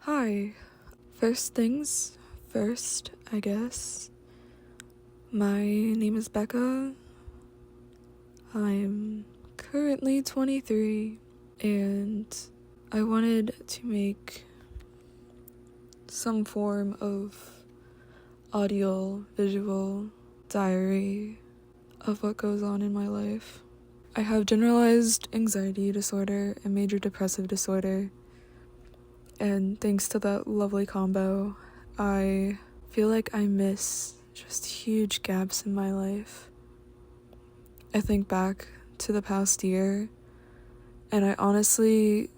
Hi. First things first, I guess. My name is Becca. I'm currently 23, and I wanted to make some form of audio, visual diary of what goes on in my life. I have generalized anxiety disorder and major depressive disorder. And thanks to that lovely combo, I feel like I miss just huge gaps in my life. I think back to the past year, and I honestly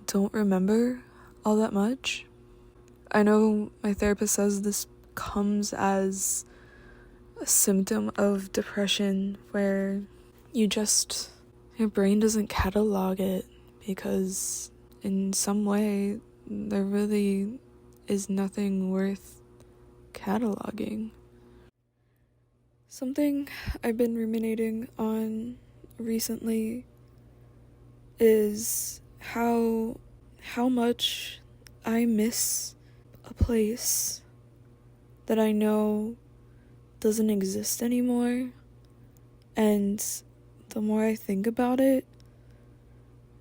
don't remember all that much. I know my therapist says this comes as a symptom of depression where your brain doesn't catalog it because in some way there really is nothing worth cataloging. Something I've been ruminating on recently is how much I miss a place that I know doesn't exist anymore, and the more I think about it,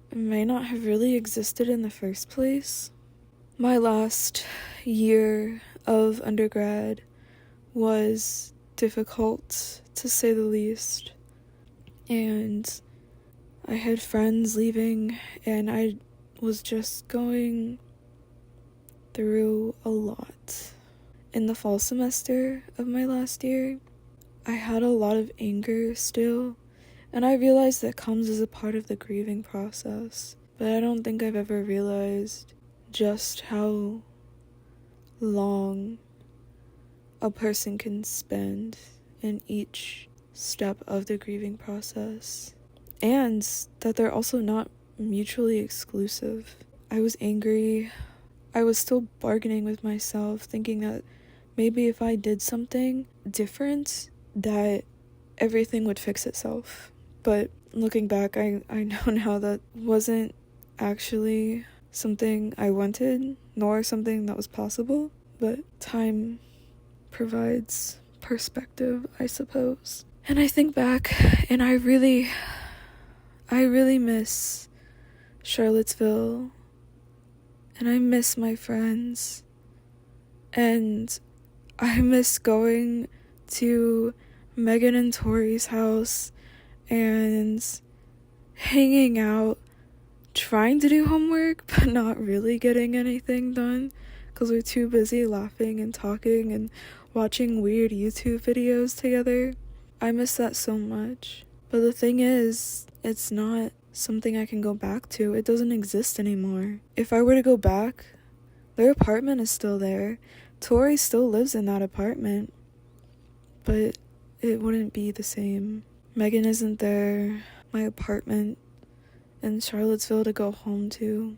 it may not have really existed in the first place. My last year of undergrad was difficult, to say the least, and I had friends leaving, and I was just going through a lot. In the fall semester of my last year, I had a lot of anger still, and I realized that comes as a part of the grieving process, but I don't think I've ever realized just how long a person can spend in each step of the grieving process, and that they're also not mutually exclusive. I was angry. I was still bargaining with myself, thinking that maybe if I did something different, that everything would fix itself. But looking back, I know now that wasn't actually something I wanted, nor something that was possible, but time provides perspective, I suppose. And I think back, and I really miss Charlottesville, and I miss my friends, and I miss going to Megan and Tori's house and hanging out, trying to do homework, but not really getting anything done because we're too busy laughing and talking and watching weird YouTube videos together. I miss that so much. But the thing is, it's not something I can go back to. It doesn't exist anymore. If I were to go back, their apartment is still there. Tori still lives in that apartment, but it wouldn't be the same. Megan isn't there. My apartment in Charlottesville to go home to.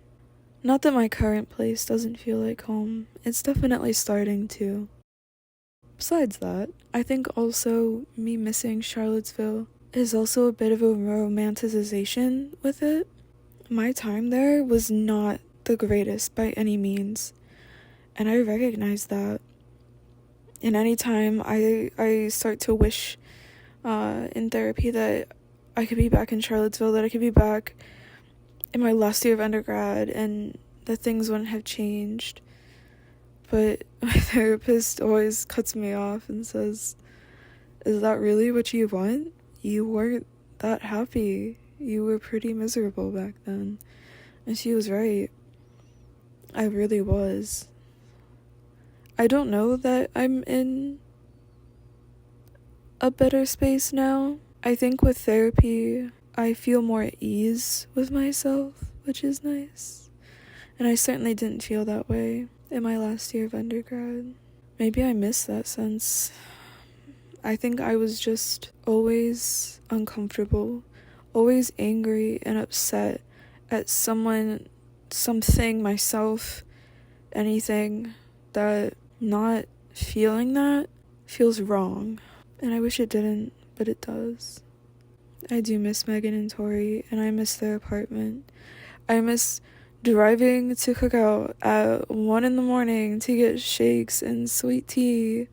Not that my current place doesn't feel like home. It's definitely starting to. Besides that, I think also me missing Charlottesville is also a bit of a romanticization with it. My time there was not the greatest by any means, and I recognize that. And anytime I start to wish in therapy that I could be back in Charlottesville, that I could be back in my last year of undergrad, and that things wouldn't have changed. But my therapist always cuts me off and says, "Is that really what you want? You weren't that happy. You were pretty miserable back then." And she was right. I really was. I don't know that I'm in a better space now. I think with therapy, I feel more at ease with myself, which is nice. And I certainly didn't feel that way in my last year of undergrad. Maybe I miss that sense. I think I was just always uncomfortable, always angry and upset at someone, something, myself, anything, that not feeling that feels wrong. And I wish it didn't, but it does. I do miss Megan and Tori, and I miss their apartment. I miss driving to Cookout at 1 in the morning to get shakes and sweet tea,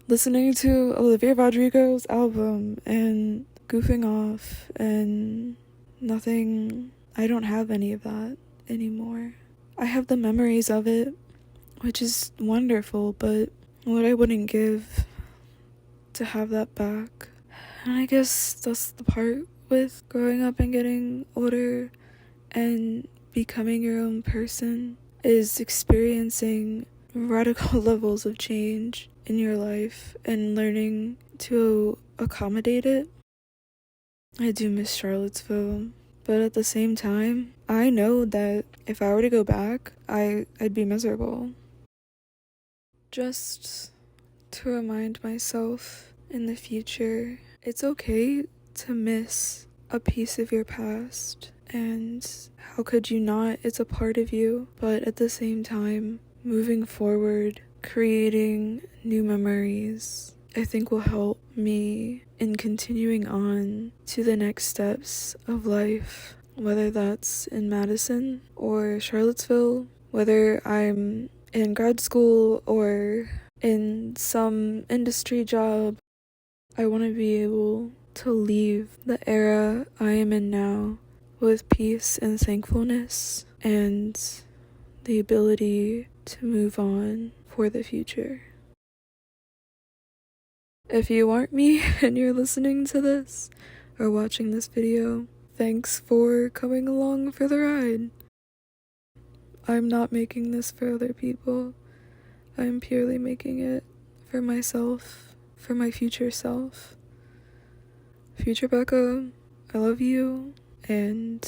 listening to Olivia Rodrigo's album and goofing off, and nothing. I don't have any of that anymore. I have the memories of it, which is wonderful, but what I wouldn't give to have that back. And I guess that's the part with growing up and getting older and becoming your own person, is experiencing radical levels of change in your life and learning to accommodate it. I do miss Charlottesville, but at the same time, I know that if I were to go back, I'd be miserable. Just to remind myself in the future, it's okay to miss a piece of your past, and how could you not? It's a part of you. But at the same time, moving forward, creating new memories, I think will help me in continuing on to the next steps of life, whether that's in Madison or Charlottesville, whether I'm in grad school or in some industry job. I want to be able to leave the era I am in now with peace and thankfulness and the ability to move on for the future. If you aren't me and you're listening to this or watching this video, thanks for coming along for the ride. I'm not making this for other people. I'm purely making it for myself, for my future self. Future Becca, I love you, and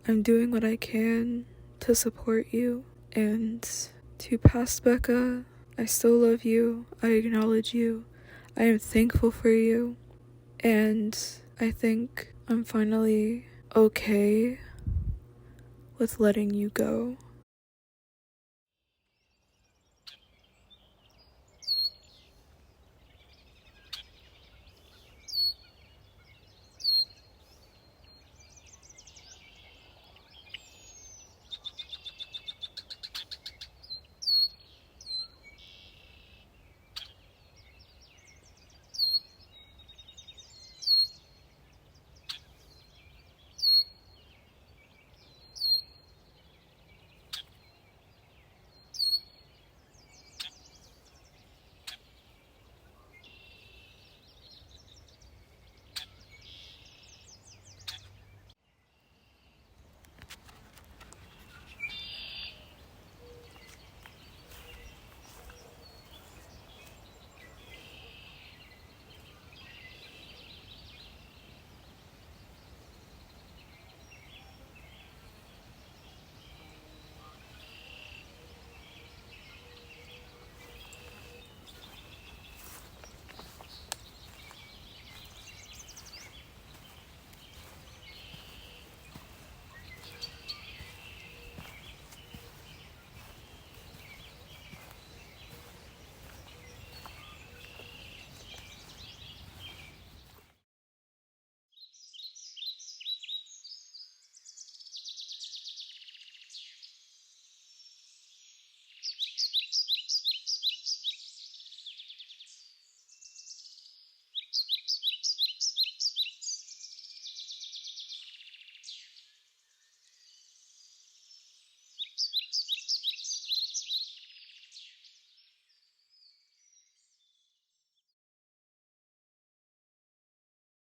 I'm doing what I can to support you. And to past Becca, I still love you, I acknowledge you, I am thankful for you, and I think I'm finally okay with letting you go.